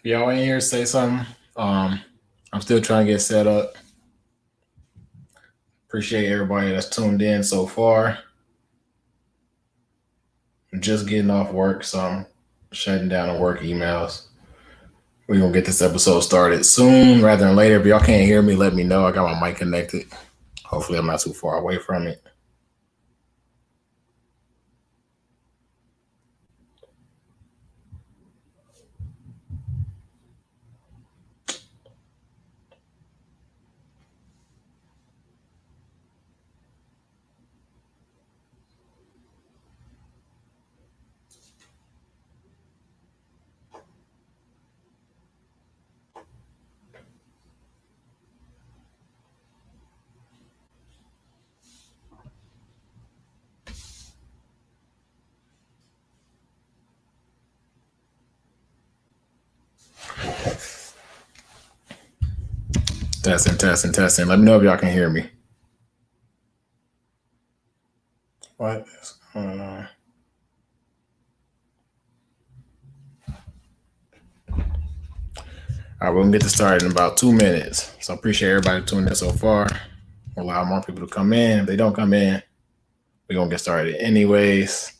Y'all in here say something. I'm still trying to get set up. Appreciate everybody that's tuned in so far. I'm just getting off work, so I'm shutting down the work emails. We're gonna get this episode started soon rather than later. If y'all can't hear me, let me know. I got my mic connected. Hopefully I'm not too far away from it. Testing. Let me know if y'all can hear me. What is going on? All right, we're gonna get this started in about 2 minutes. So I appreciate everybody tuning in so far. We'll allow more people to come in. If they don't come in, we're gonna get started anyways.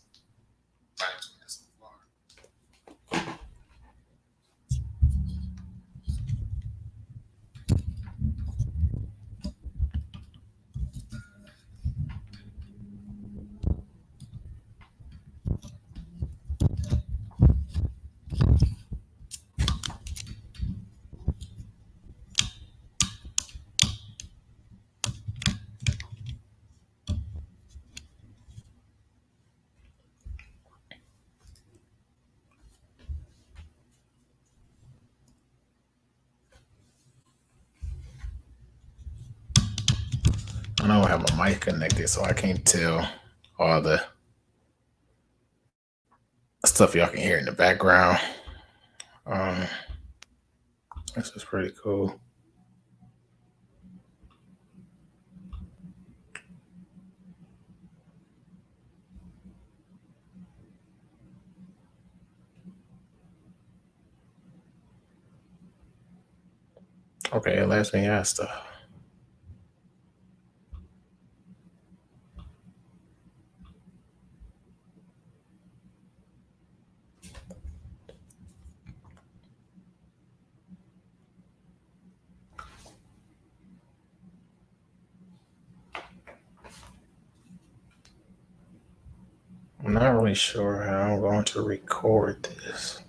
I don't have my mic connected, so I can't tell all the stuff y'all can hear in the background. This is pretty cool. Okay, last thing I stuff. I'm not really sure how I'm going to record this.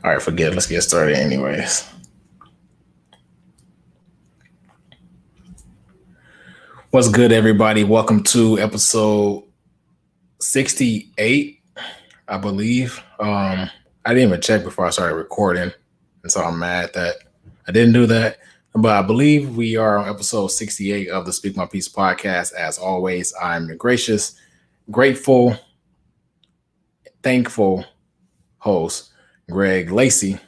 All right, forget it. Let's get started anyways. What's good, everybody? Welcome to episode 68, I believe. I didn't even check before I started recording, and so I'm mad that I didn't do that. But I believe we are on episode 68 of the Speak My Peace podcast. As always, I'm your gracious, grateful, thankful host, Greg Lacey.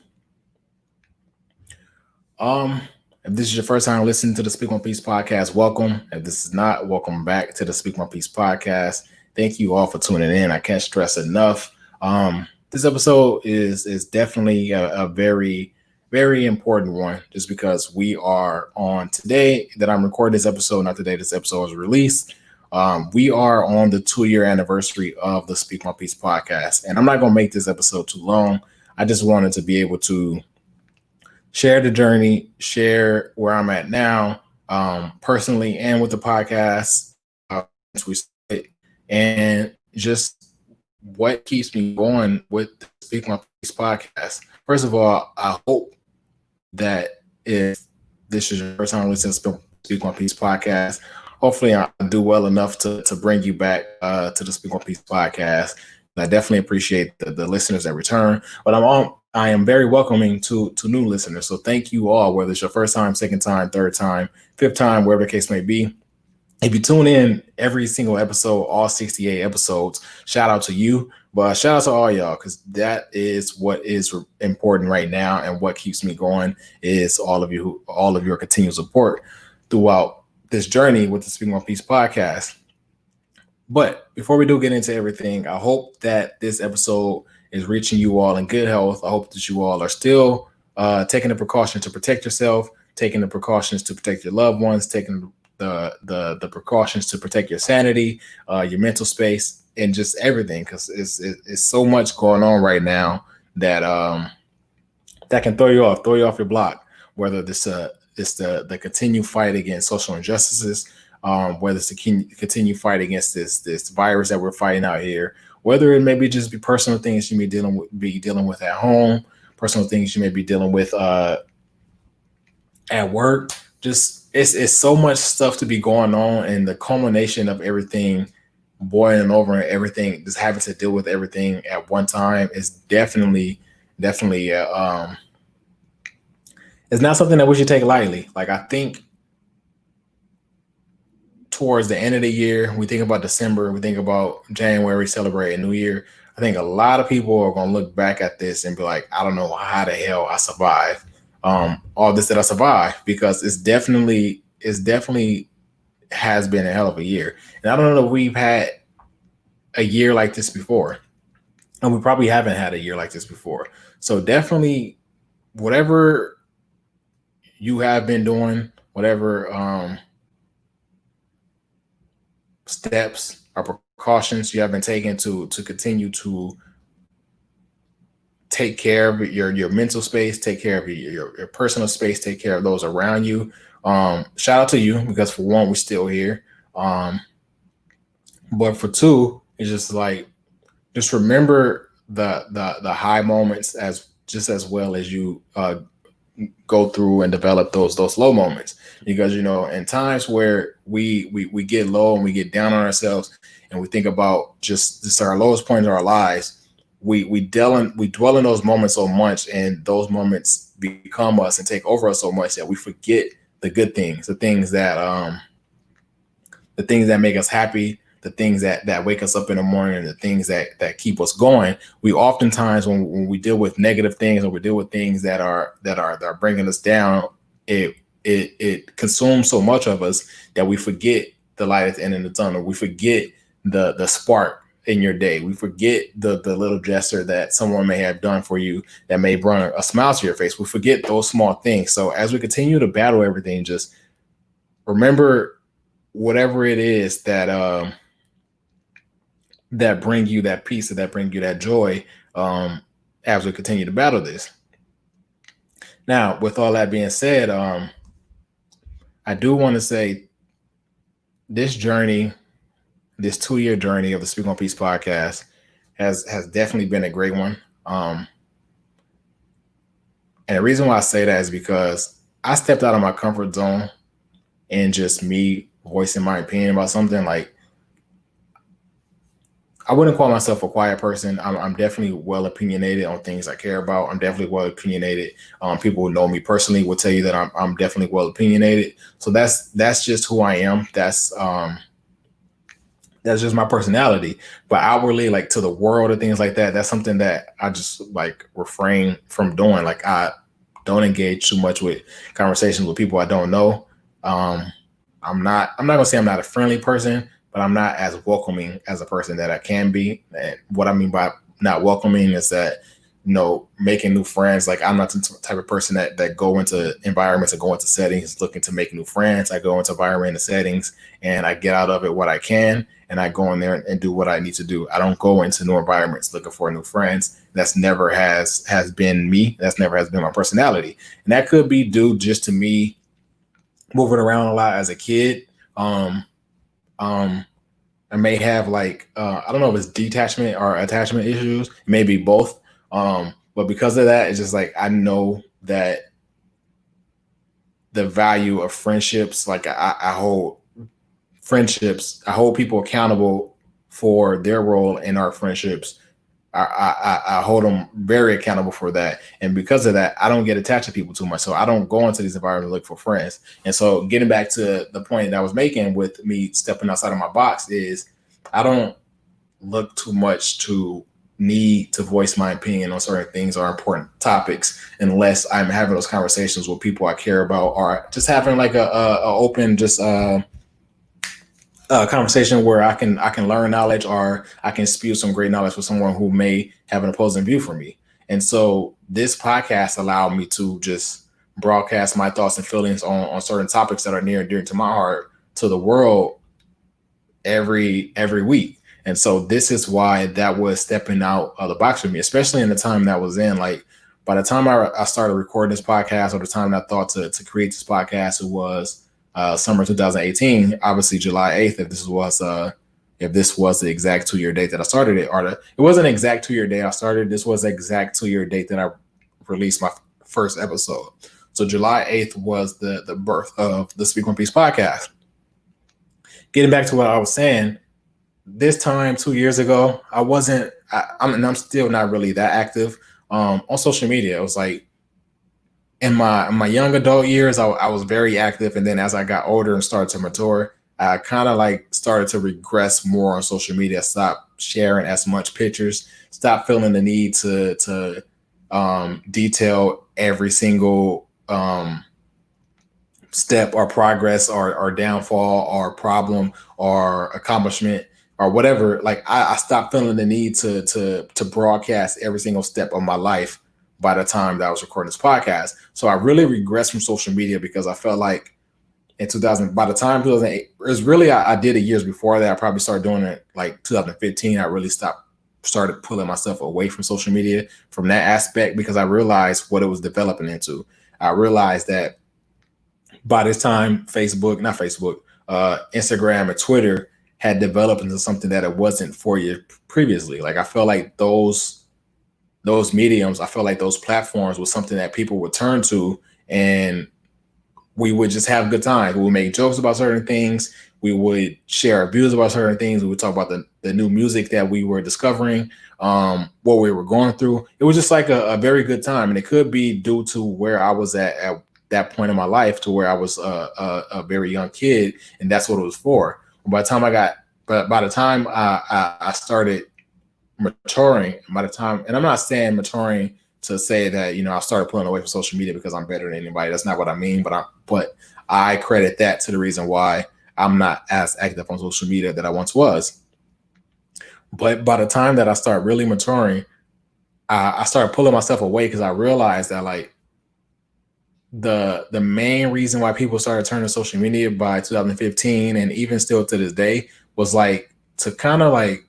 If this is your first time listening to the Speak My Peace podcast, welcome. If this is not, welcome back to the Speak My Peace podcast. Thank you all for tuning in. I can't stress enough. This episode is definitely a very, very important one, just because we are on today that I'm recording this episode, not the day this episode is released. We are on the 2-year anniversary of the Speak My Peace podcast, and I'm not going to make this episode too long. I just wanted to be able to share the journey, share where I'm at now, personally and with the podcast, and just what keeps me going with the Speak My Peace podcast. First of all, I hope that if this is your first time listening to Speak My Peace podcast, hopefully I do well enough to bring you back to the Speak My Peace podcast. I definitely appreciate the listeners that return, but I am very welcoming to new listeners. So thank you all, whether it's your first time, second time, third time, fifth time, wherever the case may be. If you tune in every single episode, all 68 episodes, shout out to you. But shout out to all y'all, because that is what is important right now, and what keeps me going is all of your continued support throughout this journey with the Speaking One Piece podcast. But before we do get into everything, I hope that this episode is reaching you all in good health. I hope that you all are still taking the precautions to protect yourself, taking the precautions to protect your loved ones, taking the precautions to protect your sanity, your mental space, and just everything, because it's so much going on right now that that can throw you off your block. Whether this it's the continued fight against social injustices, whether it's the continued fight against this virus that we're fighting out here, whether it may be just be personal things you may be dealing with at home, personal things you may be dealing with at work. Just it's so much stuff to be going on, and the culmination of everything boiling over and everything, just having to deal with everything at one time is definitely it's not something that we should take lightly. Like, I think towards the end of the year, we think about December, we think about January, celebrating New Year. I think a lot of people are going to look back at this and be like, I don't know how the hell I survived all this that I survived, because it's definitely has been a hell of a year. And I don't know if we've had a year like this before. And we probably haven't had a year like this before. So definitely, whatever you have been doing, whatever steps or precautions you have been taking to continue to take care of your mental space, take care of your personal space, take care of those around you. Shout out to you, because for one, we're still here. But for two, it's just like, just remember the high moments as well as you go through and develop those low moments, because in times where we get low and we get down on ourselves, and we think about just our lowest point of our lives, we dwell in those moments so much, and those moments become us and take over us so much that we forget the good things, the things that make us happy, the things that wake us up in the morning, and the things that keep us going. We oftentimes, when we deal with negative things, or we deal with things that are bringing us down, it consumes so much of us that we forget the light at the end of the tunnel. We forget the spark in your day. We forget the little gesture that someone may have done for you that may bring a smile to your face. We forget those small things. So as we continue to battle everything, just remember whatever it is that that bring you that peace, that bring you that joy, as we continue to battle this. Now, with all that being said, I do want to say this journey, this 2-year journey of the Speak One Piece podcast has definitely been a great one. And the reason why I say that is because I stepped out of my comfort zone, and just me voicing my opinion about something. Like, I wouldn't call myself a quiet person. I'm definitely well opinionated on things I care about. I'm definitely well opinionated. People who know me personally will tell you that I'm definitely well opinionated. So that's just who I am. That's just my personality. But outwardly, like, to the world and things like that, that's something that I just like refrain from doing. Like, I don't engage too much with conversations with people I don't know. I'm not gonna say I'm not a friendly person, but I'm not as welcoming as a person that I can be. And what I mean by not welcoming is that, making new friends. Like, I'm not the type of person that go into environments and go into settings looking to make new friends. I go into environment and settings, and I get out of it what I can, and I go in there and do what I need to do. I don't go into new environments looking for new friends. That's never has been me. That's never has been my personality. And that could be due just to me moving around a lot as a kid. I may have, like, I don't know if it's detachment or attachment issues, maybe both. But because of that, it's just like, I know that the value of friendships, like, I hold friendships, I hold people accountable for their role in our friendships I hold them very accountable for that. And because of that, I don't get attached to people too much. So I don't go into these environments to look for friends. And so getting back to the point that I was making with me stepping outside of my box is I don't look too much to need to voice my opinion on certain things or important topics unless I'm having those conversations with people I care about, or just having like a open conversation where I can learn knowledge, or I can spew some great knowledge with someone who may have an opposing view from me. And so this podcast allowed me to just broadcast my thoughts and feelings on certain topics that are near and dear to my heart to the world every week. And so this is why that was stepping out of the box for me, especially in the time that was in. Like by the time I started recording this podcast, or the time that I thought to create this podcast, it was summer 2018. Obviously July 8th, if this was the exact 2-year date that I started it, or it wasn't an exact 2-year date I started. This was the exact 2-year date that I released my first episode. So July 8th was the birth of the Speak One Piece podcast. Getting back to what I was saying, this time 2 years ago, I'm still not really that active on social media. It was like in my young adult years, I was very active. And then as I got older and started to mature, I kind of like started to regress more on social media, stop sharing as much pictures, stop feeling the need to detail every single step or progress or downfall or problem or accomplishment or whatever. Like I stopped feeling the need to broadcast every single step of my life by the time that I was recording this podcast. So I really regressed from social media because I felt like by the time 2008, it was really, I did it years before that. I probably started doing it like 2015. I really started pulling myself away from social media from that aspect because I realized what it was developing into. I realized that by this time, Instagram and Twitter had developed into something that it wasn't 4 years previously. Like I felt like those mediums, I felt like those platforms was something that people would turn to, and we would just have good times. We would make jokes about certain things. We would share our views about certain things. We would talk about the new music that we were discovering, what we were going through. It was just like a very good time. And it could be due to where I was at that point in my life, to where I was a very young kid, and that's what it was for. By the time I started maturing, and I'm not saying maturing to say that, I started pulling away from social media because I'm better than anybody. That's not what I mean. But I credit that to the reason why I'm not as active on social media that I once was. But by the time that I started really maturing, I started pulling myself away because I realized that like the main reason why people started turning to social media by 2015 and even still to this day was like to kind of like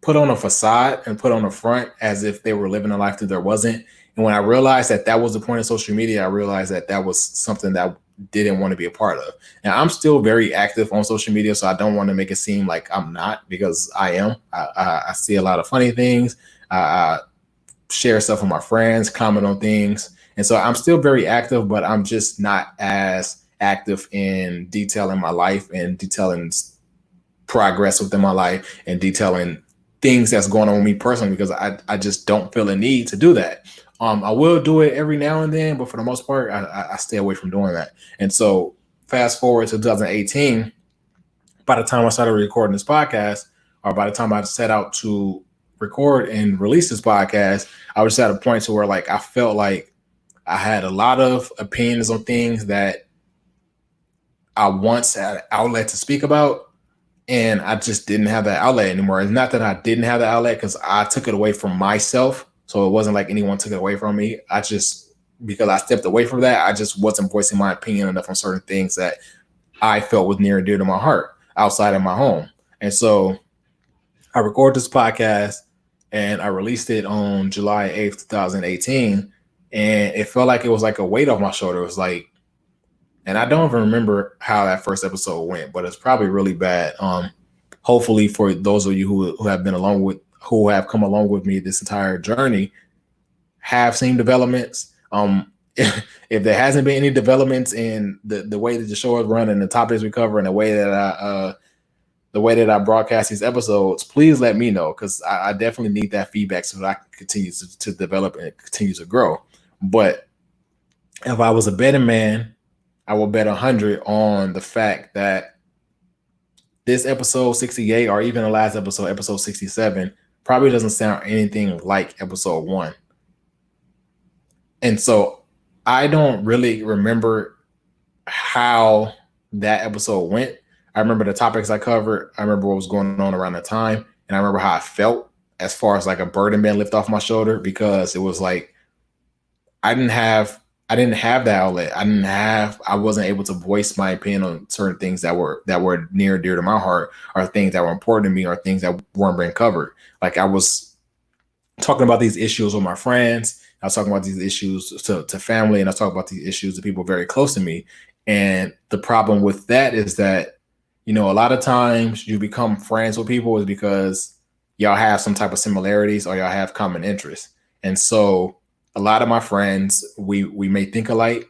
put on a facade and put on a front as if they were living a life that there wasn't. And when I realized that was the point of social media, I realized that was something that I didn't want to be a part of. Now I'm still very active on social media, so I don't want to make it seem like I'm not, because I am. I see a lot of funny things. I share stuff with my friends, comment on things. And so I'm still very active, but I'm just not as active in detailing my life and detailing progress within my life and detailing things that's going on with me personally, because I just don't feel a need to do that. I will do it every now and then, but for the most part, I stay away from doing that. And so fast forward to 2018, by the time I started recording this podcast, or by the time I set out to record and release this podcast, I was at a point to where like I felt like I had a lot of opinions on things that I once had an outlet to speak about, and I just didn't have that outlet anymore. It's not that I didn't have the outlet, because I took it away from myself. So it wasn't like anyone took it away from me. Because I stepped away from that, I just wasn't voicing my opinion enough on certain things that I felt was near and dear to my heart outside of my home. And so I recorded this podcast and I released it on July 8th, 2018. And it felt like it was like a weight off my shoulder. It was like, and I don't even remember how that first episode went, but it's probably really bad. Hopefully for those of you who have come along with me this entire journey, have seen developments. If there hasn't been any developments in the way that the show is run and the topics we cover and the way that the way that I broadcast these episodes, please let me know, because I definitely need that feedback so that I can continue to develop and continue to grow. But if I was a betting man, I will bet 100 on the fact that this episode 68, or even the last episode, episode 67, probably doesn't sound anything like episode 1. And so I don't really remember how that episode went. I remember the topics I covered. I remember what was going on around the time. And I remember how I felt as far as like a burden being lifted off my shoulder, because it was like I didn't have that outlet. I wasn't able to voice my opinion on certain things that were near and dear to my heart, or things that were important to me, or things that weren't being covered. Like, I was talking about these issues with my friends. I was talking about these issues to family, and I was talking about these issues to people very close to me. And the problem with that is that, a lot of times you become friends with people is because y'all have some type of similarities, or y'all have common interests. And so a lot of my friends, we may think alike.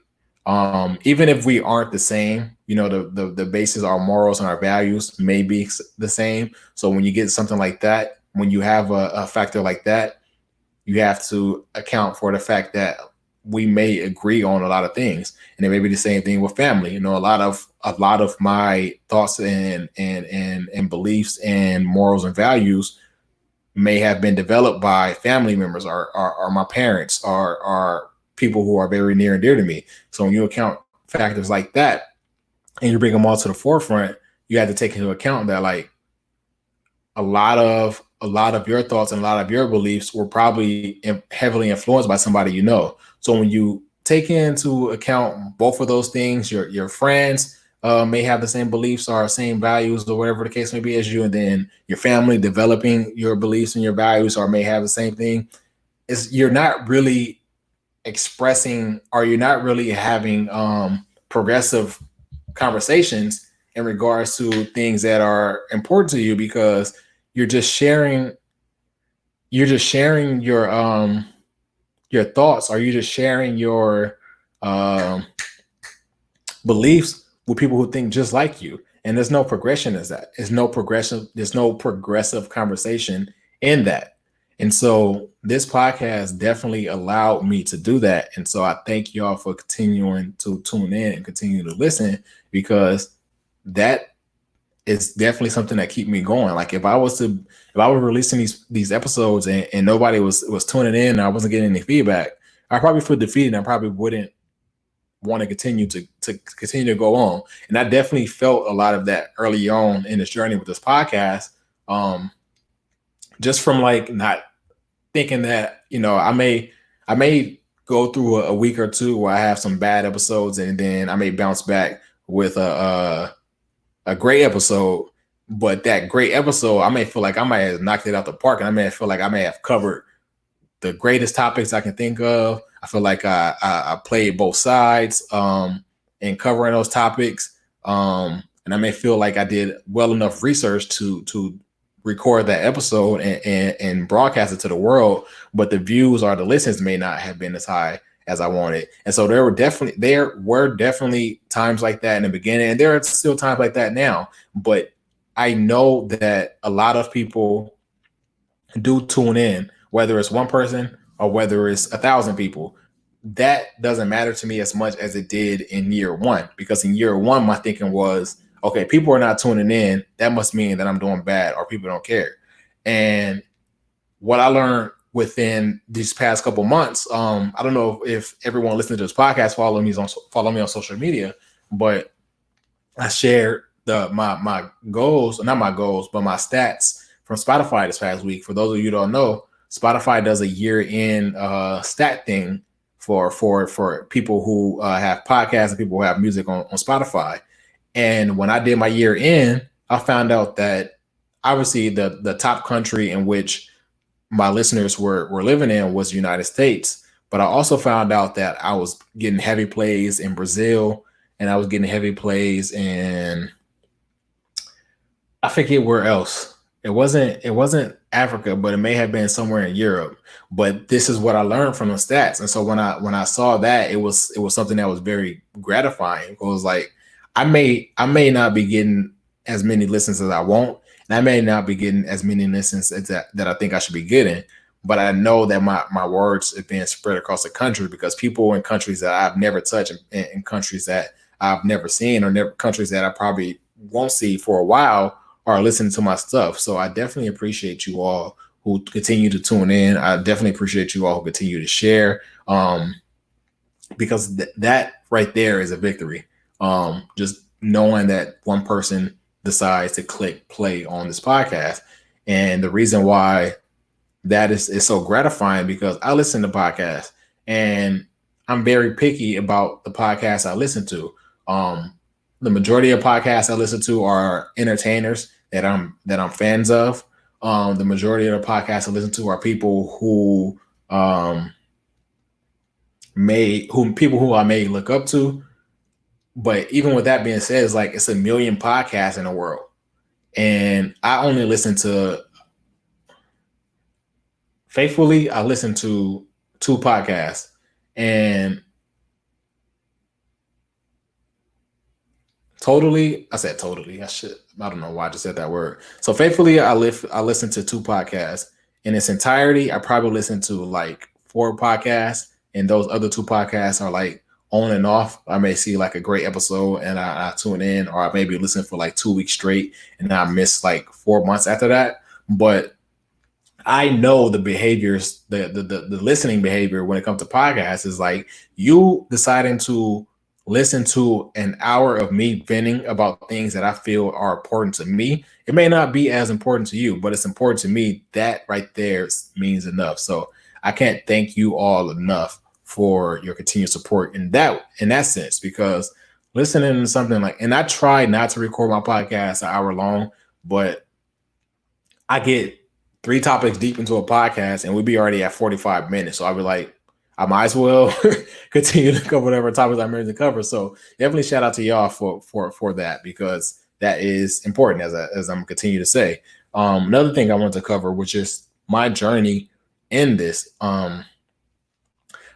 Even if we aren't the same, the basis, our morals and our values may be the same. So when you get something like that, when you have a factor like that, you have to account for the fact that we may agree on a lot of things. And it may be the same thing with family. A lot of my thoughts and beliefs and morals and values may have been developed by family members, or my parents, or people who are very near and dear to me. So when you account factors like that and you bring them all to the forefront, you have to take into account that, like, a lot of your thoughts and a lot of your beliefs were probably heavily influenced by somebody you know. So when you take into account both of those things, your friends may have the same beliefs or same values, or whatever the case may be, as you, and then your family developing your beliefs and your values, or may have the same thing, you're not really expressing, or you're not really having progressive conversations in regards to things that are important to you, because you're just sharing your thoughts, or you're just sharing your beliefs with people who think just like you. And there's no progression as that. There's no progressive conversation in that. And so this podcast definitely allowed me to do that. And so I thank y'all for continuing to tune in and continue to listen, because that is definitely something that keep me going. Like, if I was releasing these episodes and nobody was tuning in, and I wasn't getting any feedback, I probably feel defeated, and I probably wouldn't want to continue to go on. And I definitely felt a lot of that early on in this journey with this podcast. Just from like not thinking that, I may go through a week or two where I have some bad episodes, and then I may bounce back with a great episode. But that great episode, I may feel like I might have knocked it out the park, and I may feel like I may have covered the greatest topics I can think of. I feel like I played both sides in covering those topics. And I may feel like I did well enough research to record that episode and broadcast it to the world, but the views or the listens may not have been as high as I wanted. And so there were definitely times like that in the beginning, and there are still times like that now. But I know that a lot of people do tune in, whether it's one person or whether it's 1,000 people. That doesn't matter to me as much as it did in year one, because in year one, my thinking was, okay, people are not tuning in. That must mean that I'm doing bad, or people don't care. And what I learned within these past couple months, I don't know if everyone listening to this podcast follow me on social media, but I shared my goals, not my goals, but my stats from Spotify this past week. For those of you who don't know, Spotify does a year-end stat thing for people who have podcasts and people who have music on Spotify. And when I did my year end, I found out that obviously the top country in which my listeners were living in was the United States. But I also found out that I was getting heavy plays in Brazil, and I was getting heavy plays in, I forget where else. It wasn't Africa, but it may have been somewhere in Europe. But this is what I learned from the stats. And so when I saw that, it was something that was very gratifying. It was like, I may not be getting as many listens as I want, I may not be getting as many listens as that I think I should be getting, but I know that my words are being spread across the country because people in countries that I've never touched and in countries that I've never seen or never countries that I probably won't see for a while are listening to my stuff. So I definitely appreciate you all who continue to tune in. I definitely appreciate you all who continue to share. Because that right there is a victory. Just knowing that one person decides to click play on this podcast. And the reason why that is so gratifying because I listen to podcasts and I'm very picky about the podcasts I listen to. The majority of podcasts I listen to are entertainers that I'm fans of. The majority of the podcasts I listen to are people who people who I may look up to. But even with that being said, it's like it's a million podcasts in the world. And I only listen to faithfully, I listen to 2 podcasts. And totally, I said totally. I don't know why I just said that word. So faithfully, I listen to 2 podcasts. In its entirety, I probably listen to like 4 podcasts, and those other 2 podcasts are like on and off. I may see like a great episode and I tune in, or I maybe listen for like 2 weeks straight and I miss like 4 months after that. But I know the behaviors, the listening behavior when it comes to podcasts is like you deciding to listen to an hour of me venting about things that I feel are important to me. It may not be as important to you, but it's important to me. That right there means enough. So I can't thank you all enough for your continued support in that sense, because listening to something like, and I try not to record my podcast an hour long, but I get 3 topics deep into a podcast and we'd be already at 45 minutes. So I'd be like, I might as well continue to cover whatever topics I'm ready to cover. So definitely shout out to y'all for that, because that is important as I'm continue to say. Another thing I want to cover, which is my journey in this.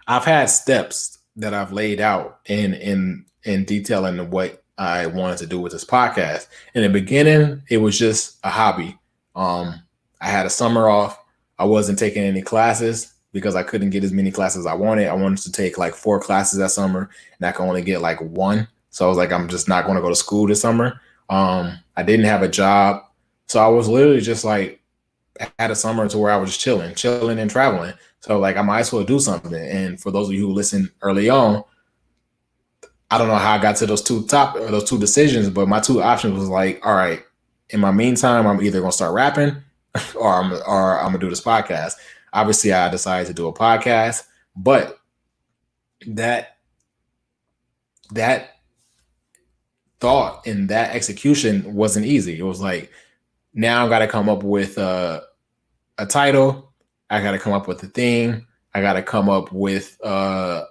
I've had steps that I've laid out in detailing what I wanted to do with this podcast. In the beginning, it was just a hobby. I had a summer off. I wasn't taking any classes because I couldn't get as many classes as I wanted. I wanted to take like 4 classes that summer, and I could only get like 1. So I was like, I'm just not going to go to school this summer. I didn't have a job. So I was literally just like, had a summer to where I was just chilling and traveling. So like I might as well do something. And for those of you who listened early on, I don't know how I got to those two decisions, but my 2 options was like, all right, in my meantime, I'm either gonna start rapping or I'm gonna do this podcast. Obviously, I decided to do a podcast, but that thought and that execution wasn't easy. It was like, now I got to come up with a title. I got to come up with a theme. I got to come up with a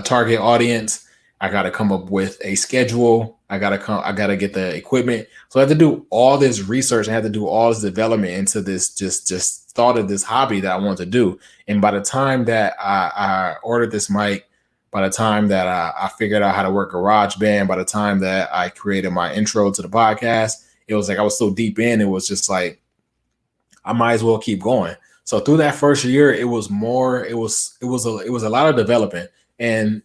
target audience. I got to come up with a schedule. I got to get the equipment. So I had to do all this research. I had to do all this development into this just thought of this hobby that I wanted to do. And by the time that I ordered this mic, by the time that I figured out how to work GarageBand, by the time that I created my intro to the podcast, it was like I was so deep in, it was just like I might as well keep going. So through that first year, it was a lot of development. And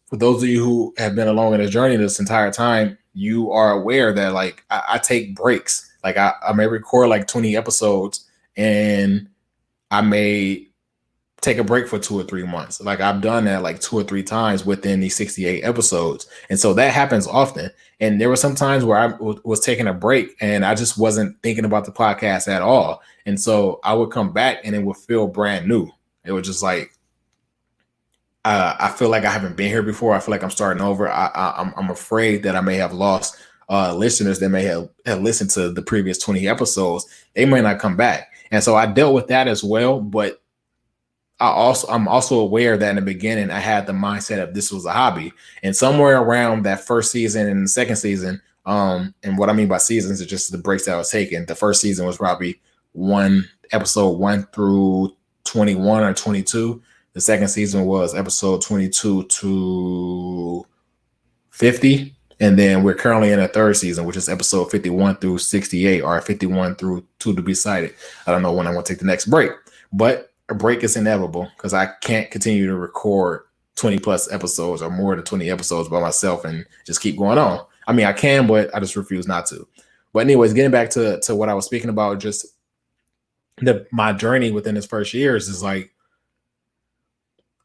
for those of you who have been along in the journey this entire time, you are aware that like I take breaks. Like I may record like 20 episodes and I may take a break for 2 or 3 months. Like I've done that like 2 or 3 times within these 68 episodes. And so that happens often. And there were some times where I was taking a break and I just wasn't thinking about the podcast at all. And so I would come back and it would feel brand new. It was just like, I feel like I haven't been here before. I feel like I'm starting over. I'm afraid that I may have lost listeners that may have listened to the previous 20 episodes. They may not come back. And so I dealt with that as well. But I'm also aware that in the beginning I had the mindset of this was a hobby, and somewhere around that first season and the second season, and what I mean by seasons is just the breaks that I was taking. The first season was probably episode 1 through 21 or 22. The second season was episode 22 to 50. And then we're currently in a third season, which is episode 51 through 68, or 51 through 2 to be cited. I don't know when I'm going to take the next break, but a break is inevitable because I can't continue to record 20 plus episodes or more than 20 episodes by myself and just keep going on. I mean, I can, but I just refuse not to. But anyways, getting back to what I was speaking about, just my journey within this first years is like,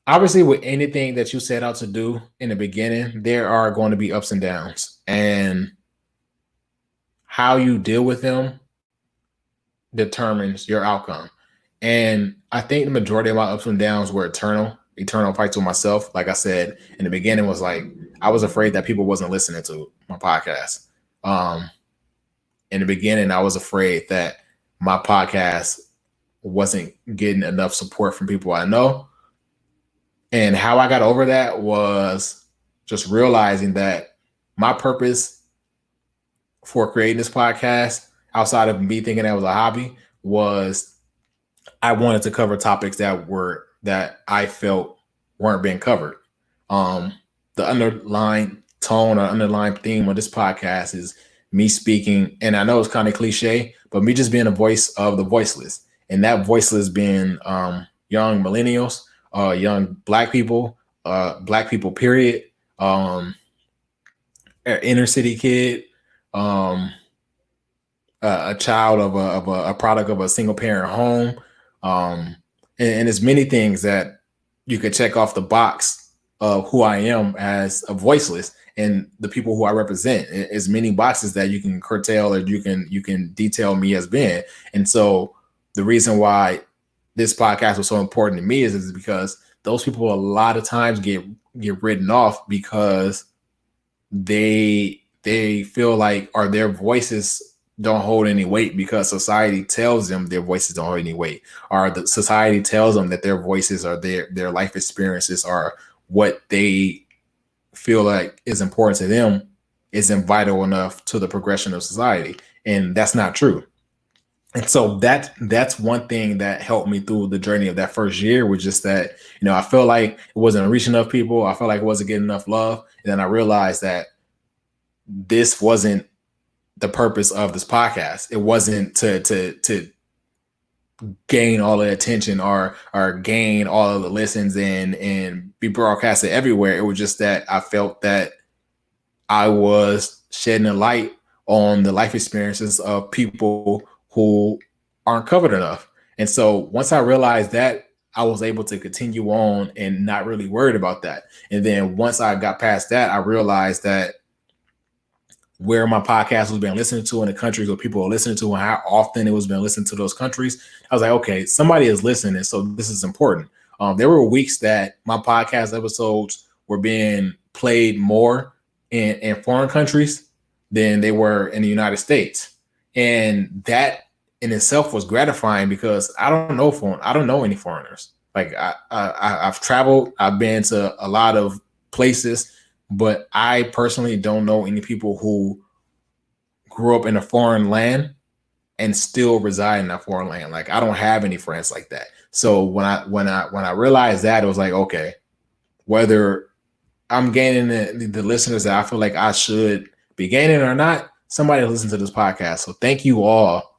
obviously with anything that you set out to do in the beginning, there are going to be ups and downs, and how you deal with them determines your outcome. And I think the majority of my ups and downs were eternal fights with myself. Like I said in the beginning, was like, I was afraid that people wasn't listening to my podcast. In the beginning, I was afraid that my podcast wasn't getting enough support from people I know. And how I got over that was just realizing that my purpose for creating this podcast, outside of me thinking that was a hobby, was I wanted to cover topics that I felt weren't being covered. The underlying tone or underlying theme of this podcast is me speaking, and I know it's kind of cliche, but me just being a voice of the voiceless, and that voiceless being young millennials, young black people, period, inner city kid, a child of a product of a single parent home, and there's many things that you could check off the box of who I am as a voiceless, and the people who I represent. As many boxes that you can curtail, or you can detail me as being. And so the reason why this podcast was so important to me is because those people a lot of times get written off because they feel like, or their voices don't hold any weight because society tells them their voices don't hold any weight, or the society tells them that their voices are their life experiences are what they feel like is important to them, isn't vital enough to the progression of society. And that's not true. And so that's one thing that helped me through the journey of that first year, was just that, I felt like it wasn't reaching enough people. I felt like it wasn't getting enough love. And then I realized that this wasn't the purpose of this podcast. It wasn't to gain all the attention or gain all of the listens and be broadcasted everywhere. It was just that I felt that I was shedding a light on the life experiences of people who aren't covered enough. And so once I realized that, I was able to continue on and not really worried about that. And then once I got past that, I realized that where my podcast was being listened to in the countries where people are listening to, and how often it was being listened to those countries, I was like, okay, somebody is listening, so this is important. There were weeks that my podcast episodes were being played more in foreign countries than they were in the United States. And that in itself was gratifying because I don't know any foreigners. Like I've traveled, I've been to a lot of places, but I personally don't know any people who grew up in a foreign land and still reside in that foreign land. Like I don't have any friends like that. So when I realized that, it was like, okay, whether I'm gaining the listeners that I feel like I should be gaining or not, somebody listen to this podcast. So thank you all,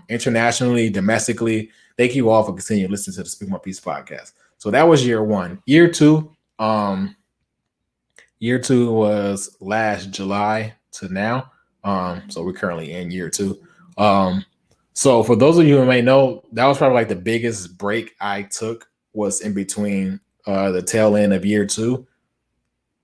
internationally, domestically. Thank you all for continuing to listen to the Speak My Peace podcast. So that was year one. Year two was last July to now. So we're currently in year two. So for those of you who may know, that was probably like the biggest break I took, was in between the tail end of year two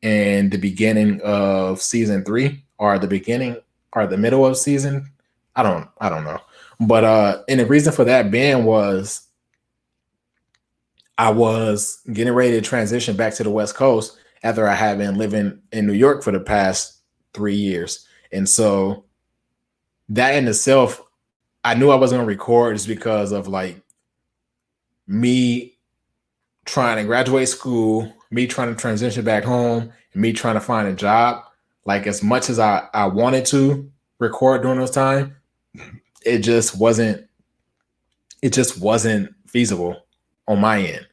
and the beginning of season three, or the beginning or the middle of season. I don't know. But and the reason for that being was I was getting ready to transition back to the West Coast after I had been living in New York for the past 3 years. And so that in itself, I knew I wasn't going to record just because of like me trying to graduate school, me trying to transition back home, and me trying to find a job. Like as much as I wanted to record during those time, it just wasn't feasible on my end.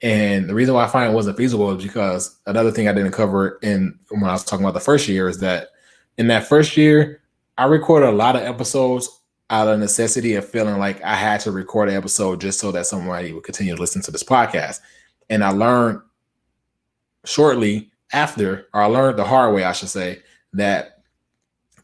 And the reason why I find it wasn't feasible is because another thing I didn't cover in when I was talking about the first year is that in that first year, I recorded a lot of episodes out of necessity of feeling like I had to record an episode just so that somebody would continue to listen to this podcast. And I learned shortly after, or I learned the hard way, I should say, that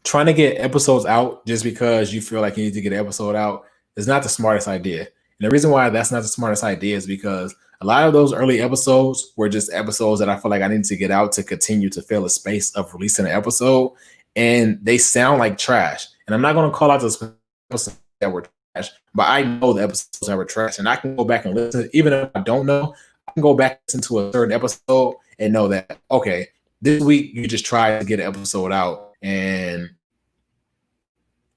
trying to get episodes out just because you feel like you need to get an episode out is not the smartest idea. And the reason why that's not the smartest idea is because a lot of those early episodes were just episodes that I feel like I needed to get out to continue to fill a space of releasing an episode. And they sound like trash. And I'm not going to call out those episodes that were trash, but I know the episodes that were trash. And I can go back and listen. Even if I don't know, I can go back and listen to a certain episode and know that, okay, this week you just tried to get an episode out and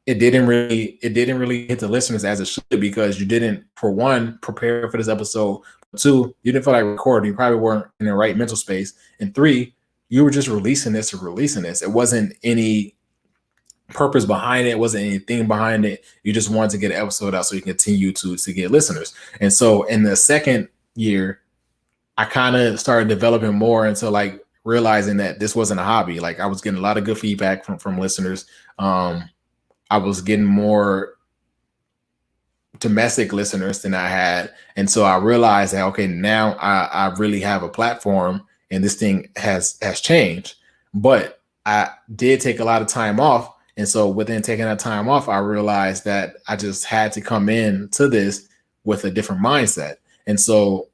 it didn't really hit the listeners as it should, because you didn't, for one, prepare for this episode. Two, you didn't feel like recording. You probably weren't in the right mental space. And three, you were just releasing this. It wasn't any purpose behind it. It wasn't anything behind it. You just wanted to get an episode out so you continue to get listeners. And so in the second year, I kind of started developing more into like realizing that this wasn't a hobby. Like I was getting a lot of good feedback from listeners. I was getting more domestic listeners than I had. And so I realized that, okay, now I really have a platform and this thing has changed. But I did take a lot of time off. And so within taking that time off, I realized that I just had to come in to this with a different mindset. And so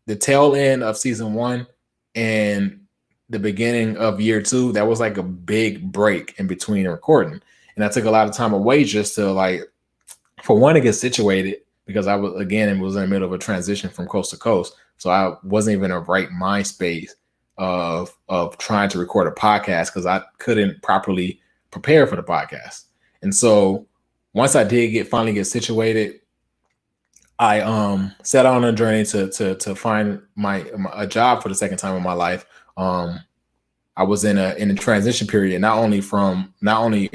the tail end of season 1 and the beginning of year 2, that was like a big break in between recording. And I took a lot of time away just to like, for one, to get situated, because I was in the middle of a transition from coast to coast. So I wasn't even in a right mind space of trying to record a podcast because I couldn't properly prepare for the podcast. And so once I did finally get situated, I set on a journey to find a job for the second time in my life. I was in a transition period, not only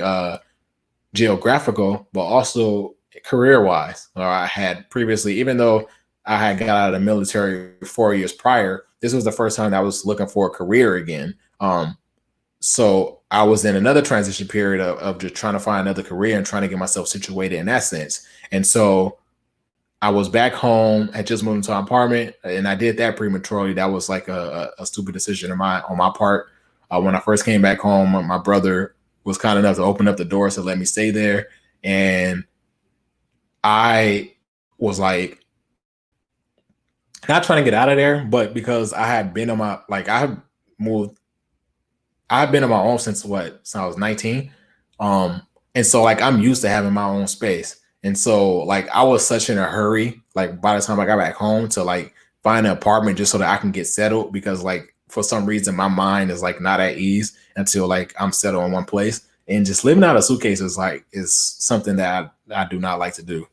geographical, but also career-wise. I had previously, even though I had got out of the military 4 years prior, this was the first time that I was looking for a career again. So I was in another transition period of just trying to find another career and trying to get myself situated in that sense. And so I was back home, had just moved into an apartment, and I did that prematurely. That was like a stupid decision on my part. When I first came back home, my brother was kind enough to open up the doors to let me stay there. And I was like, not trying to get out of there, but because I had been on my, like I've been on my own since I was 19. And so like, I'm used to having my own space. And so like, I was such in a hurry, like by the time I got back home to like find an apartment just so that I can get settled, because like, for some reason, my mind is like not at ease until like I'm settled in one place. And just living out of suitcases is something that I do not like to do.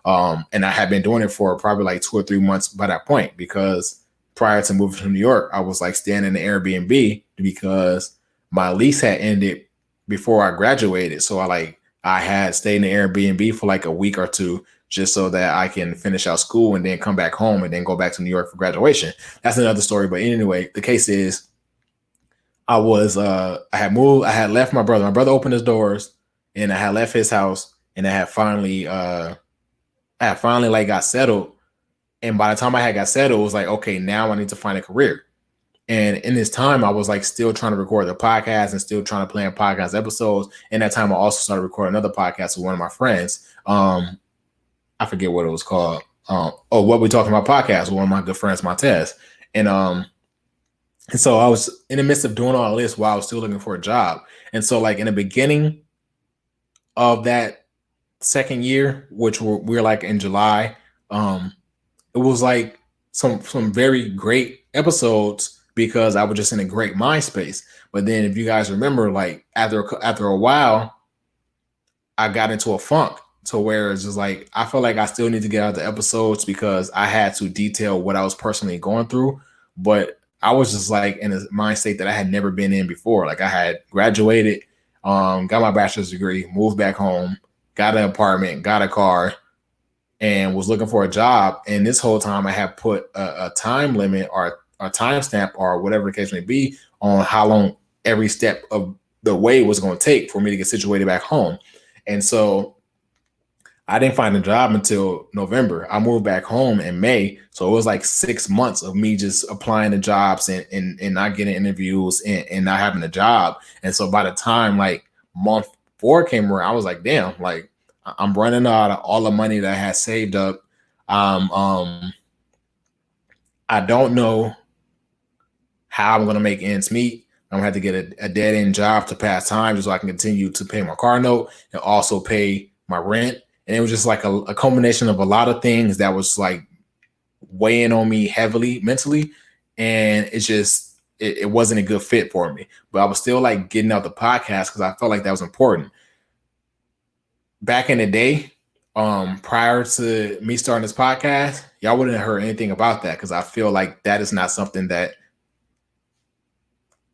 And I had been doing it for probably like 2 or 3 months by that point, because prior to moving to New York, I was like staying in the Airbnb because my lease had ended before I graduated. So I had stayed in the Airbnb for like a week or two just so that I can finish out school and then come back home and then go back to New York for graduation. That's another story. But anyway, the case is I had moved, I had left my brother. My brother opened his doors and I had left his house, and I had finally like got settled. And by the time I had got settled, it was like, okay, now I need to find a career. And in this time, I was like still trying to record the podcast and still trying to plan podcast episodes. And that time I also started recording another podcast with one of my friends. I forget what it was called. What We Talking About podcast with one of my good friends, Montez. And so I was in the midst of doing all this while I was still looking for a job. And so like in the beginning of that second year, which we're like in July, it was like some very great episodes because I was just in a great mind space. But then if you guys remember, like after a while, I got into a funk to where it's just like, I feel like I still need to get out the episodes because I had to detail what I was personally going through. But I was just like in a mind state that I had never been in before. Like I had graduated, got my bachelor's degree, moved back home, got an apartment, got a car, and was looking for a job. And this whole time I had put a time limit or a timestamp or whatever the case may be on how long every step of the way was going to take for me to get situated back home. And so I didn't find a job until November. I moved back home in May. So it was like 6 months of me just applying to jobs and not getting interviews and not having a job. And so by the time like month 4 came around, I was like, damn, like I'm running out of all the money that I had saved up. I don't know how I'm going to make ends meet. I'm going to have to get a dead end job to pass time just so I can continue to pay my car note and also pay my rent. And it was just like a combination of a lot of things that was like weighing on me heavily mentally. And it wasn't a good fit for me. But I was still like getting out the podcast because I felt like that was important. Back in the day, prior to me starting this podcast, y'all wouldn't have heard anything about that because I feel like that is not something that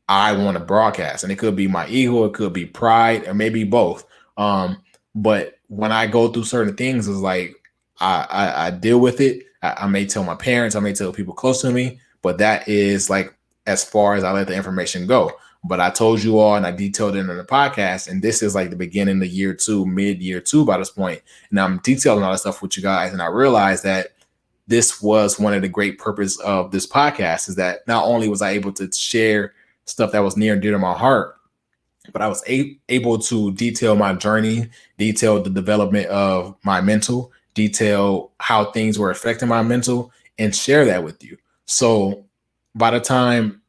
I want to broadcast. And it could be my ego, it could be pride, or maybe both. But when I go through certain things, it's like I deal with it. I may tell my parents, I may tell people close to me, but that is like as far as I let the information go. But I told you all and I detailed it in the podcast, and this is like the beginning of year 2, mid-year 2 by this point. And I'm detailing all this stuff with you guys, and I realized that this was one of the great purpose of this podcast is that not only was I able to share stuff that was near and dear to my heart, but I was able to detail my journey, detail the development of my mental, detail how things were affecting my mental, and share that with you. So by the time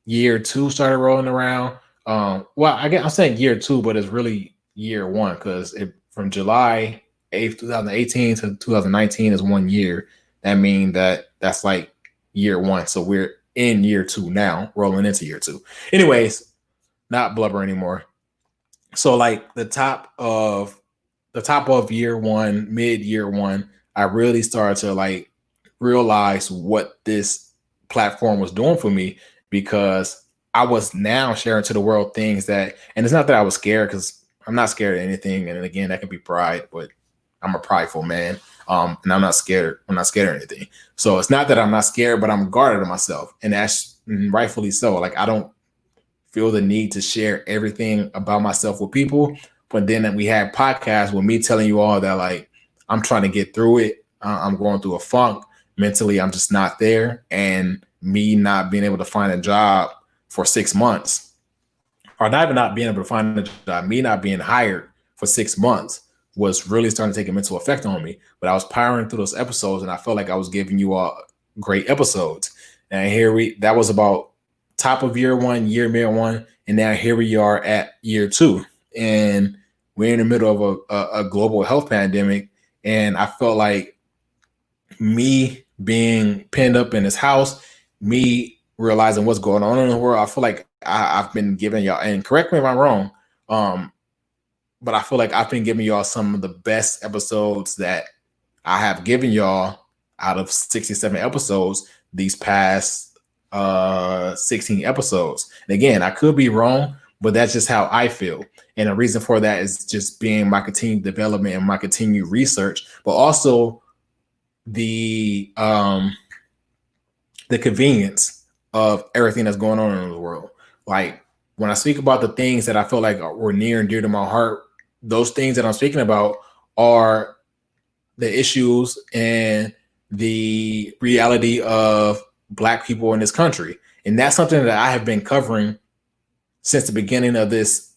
year 2 started rolling around, well, I guess I'm saying year 2, but it's really year 1 because from July 8th, 2018 to 2019 is 1 year. That means that's like year 1. So we're in year 2 now, rolling into year 2. Anyways, not blubber anymore. So like the top of year 1, mid-year 1, I really started to like realize what this platform was doing for me because I was now sharing to the world things that, and it's not that I was scared because I'm not scared of anything. And again, that can be pride, but I'm a prideful man. And I'm not scared. I'm not scared of anything. So it's not that I'm not scared, but I'm guarded of myself. And that's rightfully so. Like I don't feel the need to share everything about myself with people. But then we had podcasts with me telling you all that like I'm trying to get through it. I'm going through a funk. Mentally, I'm just not there. And me not being able to find a job for 6 months, or not even not being able to find a job, me not being hired for 6 months was really starting to take a mental effect on me. But I was powering through those episodes and I felt like I was giving you all great episodes. And that was about top of year 1, year mid 1, and now here we are at year 2, and we're in the middle of a global health pandemic. And I felt like me being pinned up in this house, me realizing what's going on in the world, I feel like I've been giving y'all, and correct me if I'm wrong, but I feel like I've been giving y'all some of the best episodes that I have given y'all out of 67 episodes these past 16 episodes. And again, I could be wrong, but that's just how I feel. And the reason for that is just being my continued development and my continued research, but also the convenience of everything that's going on in the world. Like when I speak about the things that I feel like were near and dear to my heart, those things that I'm speaking about are the issues and the reality of Black people in this country. And that's something that I have been covering since the beginning of this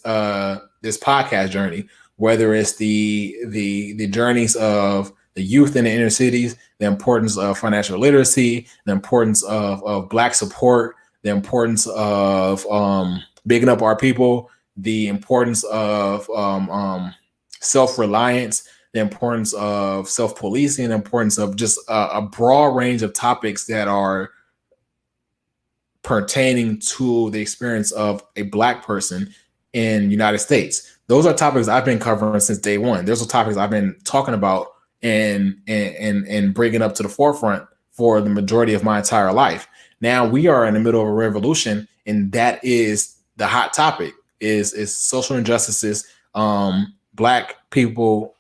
podcast journey, whether it's the journeys of the youth in the inner cities, the importance of financial literacy, the importance of Black support, the importance of bigging up our people, the importance of self-reliance, the importance of self-policing, the importance of just a broad range of topics that are pertaining to the experience of a Black person in the United States. Those are topics I've been covering since day one. Those are topics I've been talking about and bringing up to the forefront for the majority of my entire life. Now we are in the middle of a revolution, and that is the hot topic is social injustices, Black people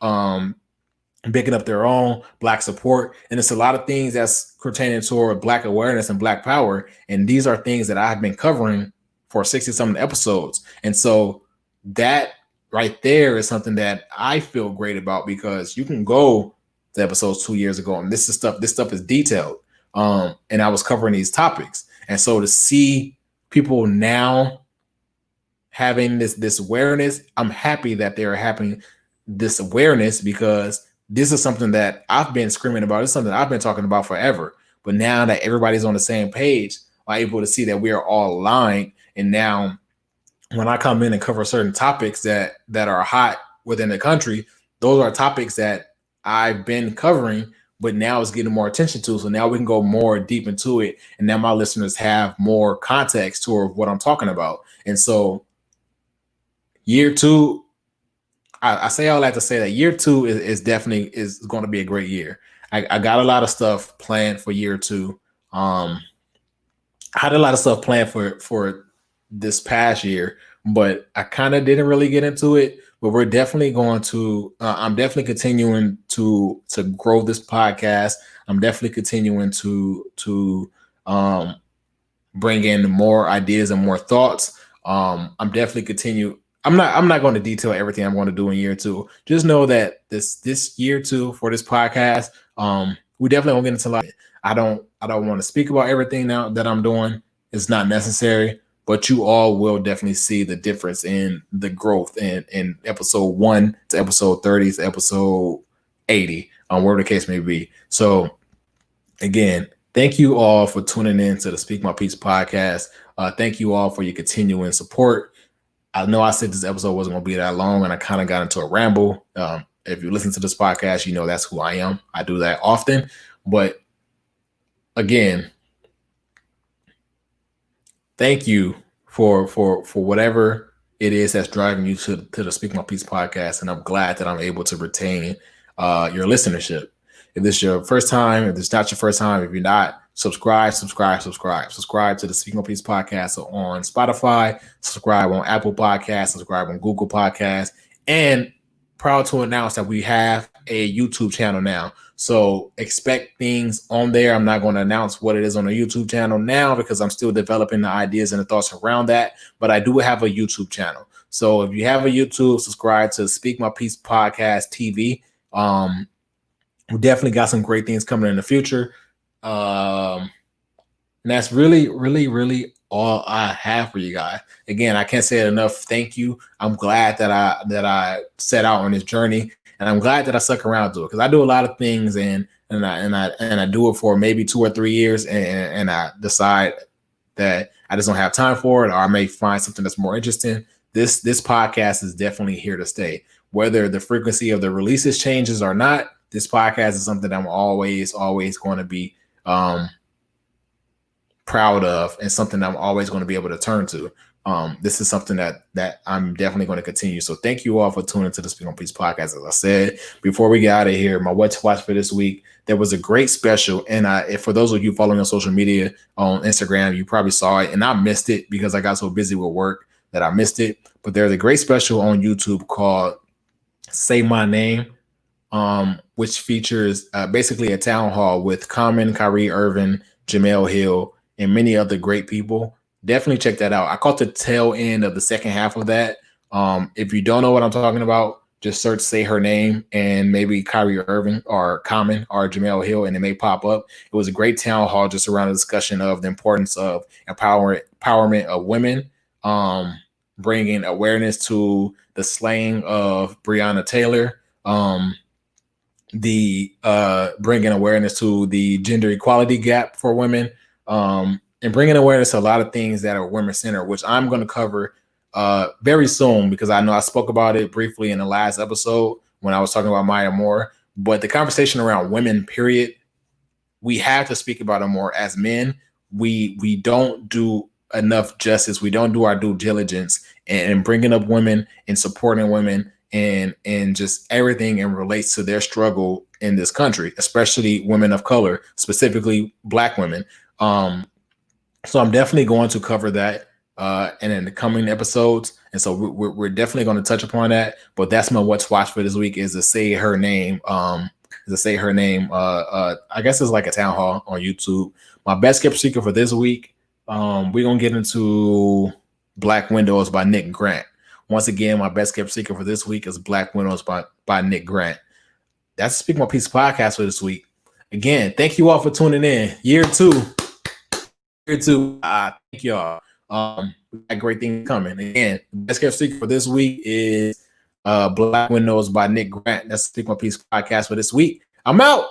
picking up their own Black support. And it's a lot of things that's pertaining toward Black awareness and Black power. And these are things that I've been covering for 60 something episodes. And so that right there is something that I feel great about, because you can go to episodes 2 years ago and this stuff is detailed. And I was covering these topics. And so to see people now having this awareness, I'm happy that they're having this awareness, because this is something that I've been screaming about. It's something I've been talking about forever. But now that everybody's on the same page, I'm able to see that we are all aligned. And now when I come in and cover certain topics that are hot within the country, those are topics that I've been covering, but now it's getting more attention to. So now we can go more deep into it. And now my listeners have more context toward what I'm talking about. And so year two, I say all that to say that year two is definitely is going to be a great year. I got a lot of stuff planned for year two. I had a lot of stuff planned for this past year, but I kind of didn't really get into it. But we're definitely going to. I'm definitely continuing to grow this podcast. I'm definitely continuing to bring in more ideas and more thoughts. I'm definitely continue. I'm not going to detail everything I'm going to do in year two. Just know that this year two for this podcast, we definitely won't get into a lot. I don't want to speak about everything now that I'm doing. It's not necessary, but you all will definitely see the difference in the growth in episode 1 to episode 30 to episode 80, wherever the case may be. So again, thank you all for tuning in to the Speak My Piece podcast. Thank you all for your continuing support. I know I said this episode wasn't going to be that long, and I kind of got into a ramble. If you listen to this podcast, you know that's who I am. I do that often. But again, thank you for whatever it is that's driving you to the Speak My Piece podcast. And I'm glad that I'm able to retain your listenership. If this is your first time, if it's not your first time, if you're not, subscribe to the Speak My Piece podcast on Spotify, subscribe on Apple Podcasts, subscribe on Google Podcasts, and proud to announce that we have a YouTube channel now. So expect things on there. I'm not going to announce what it is on the YouTube channel now because I'm still developing the ideas and the thoughts around that, but I do have a YouTube channel. So if you have a YouTube, subscribe to Speak My Piece Podcast TV. We definitely got some great things coming in the future. And that's really, really, really all I have for you guys. Again, I can't say it enough. Thank you. I'm glad that I set out on this journey, and I'm glad that I stuck around to it, because I do a lot of things and I do it for maybe 2 or 3 years, and I decide that I just don't have time for it, or I may find something that's more interesting. This podcast is definitely here to stay. Whether the frequency of the releases changes or not, this podcast is something that I'm always going to be proud of, and something that I'm always going to be able to turn to. This is something that I'm definitely going to continue. So thank you all for tuning to the Speak On Peace podcast. As I said, before we get out of here, my what to watch for this week, there was a great special. And for those of you following on social media on Instagram, you probably saw it, and I missed it because I got so busy with work that I missed it. But there's a great special on YouTube called Say My Name, which features basically a town hall with Common, Kyrie Irving, Jemele Hill, and many other great people. Definitely check that out. I caught the tail end of the second half of that. If you don't know what I'm talking about, just search Say Her Name and maybe Kyrie Irving or Common or Jemele Hill, and it may pop up. It was a great town hall just around the discussion of the importance of empowerment of women, bringing awareness to the slaying of Breonna Taylor, bringing awareness to the gender equality gap for women, and bringing awareness to a lot of things that are women-centered, which I'm going to cover very soon, because I know I spoke about it briefly in the last episode when I was talking about Maya Moore. But the conversation around women, period, we have to speak about it more. As men, we don't do enough justice. We don't do our due diligence in bringing up women and supporting women and just everything and relates to their struggle in this country, especially women of color, specifically Black women. So I'm definitely going to cover that and in the coming episodes. And so we're definitely going to touch upon that. But that's my what's watch for this week is to say her name. I guess it's like a town hall on YouTube. My best kept secret for this week. We're going to get into Black Windows by Nick Grant. Once again, my best kept secret for this week is Black Windows by Nick Grant. That's Speak My Piece podcast for this week. Again, thank you all for tuning in. Year two. Thank y'all. We got great things coming. Again, the best kept secret for this week is Black Windows by Nick Grant. That's Speak My Piece podcast for this week. I'm out.